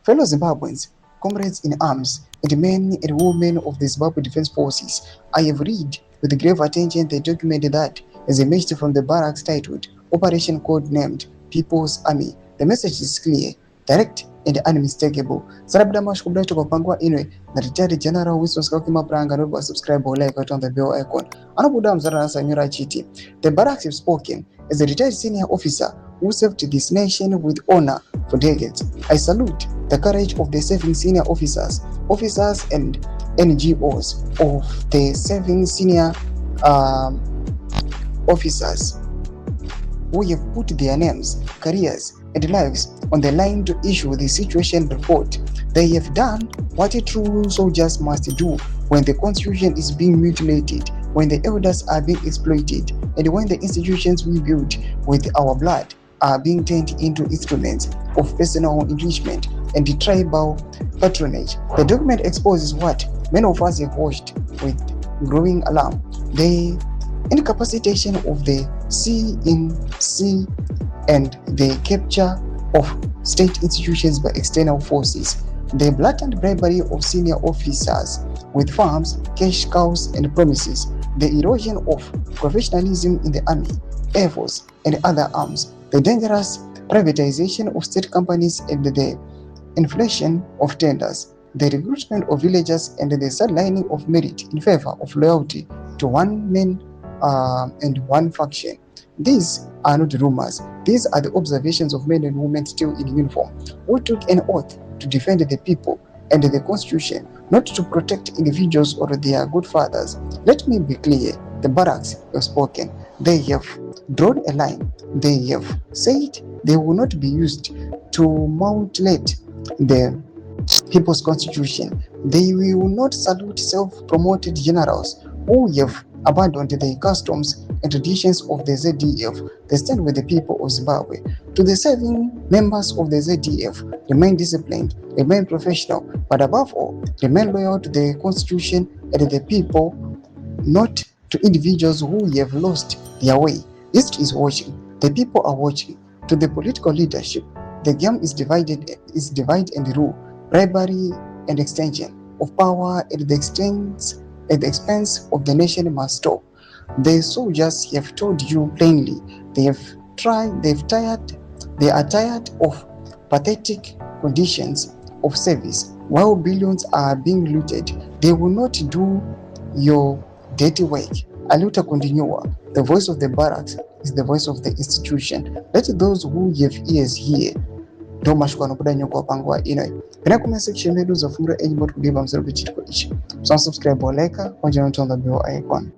Fellow Zimbabweans, comrades in arms, and men and women of the Zimbabwe Defense Forces, I have read with grave attention the document that has emerged from the barracks titled Operation Code-Named People's Army. The message is clear, direct, and unmistakable. Sarabda mashkubda tukapangwa inwe na retired General Wilson Skakima Pranga no subscribe or like on the bell icon. Anabuda mzara Samira Chiti. The barracks have spoken as a retired senior officer who served this nation with honor for decades. I salute the courage of the serving senior officers and NGOs of the serving senior officers who have put their names, careers, and lives on the line to issue the situation report. They have done what a true soldiers must do when the constitution is being mutilated, when the elders are being exploited, and when the institutions we built with our blood are being turned into instruments of personal enrichment and the tribal patronage. The document exposes what many of us have watched with growing alarm: the incapacitation of the CNC and the capture of state institutions by external forces, the blatant bribery of senior officers with farms, cash cows, and promises, the erosion of professionalism in the army, air force, and other arms, the dangerous privatization of state companies and the inflation of tenders, the recruitment of villagers, and the sidelining of merit in favor of loyalty to one man and one faction. These are not rumors. These are the observations of men and women still in uniform, who took an oath to defend the people and the constitution, not to protect individuals or their good fathers. Let me be clear, the barracks have spoken. They have drawn a line. They have said they will not be used to mutilate the people's constitution. They will not salute self-promoted generals who have abandoned the customs and traditions of the ZDF. They stand with the people of Zimbabwe. To the serving members of the ZDF, remain disciplined, remain professional, but above all, remain loyal to the constitution and the people, not to individuals who have lost their way. History is watching. The people are watching. To the political leadership, the game is divide and rule, bribery and extension of power at the expense of the nation must stop. The soldiers have told you plainly they are tired of pathetic conditions of service. While billions are being looted, they will not do your dirty work. Aluta continua. The voice of the barracks is the voice of the institution. Let those who have ears hear. Domashukano kudanyo kwa pangwa inoi. Pena comment section medu za fungura enyi motu kudiva mzero bichitiko ichi. Subscribe or like, on the bell icon.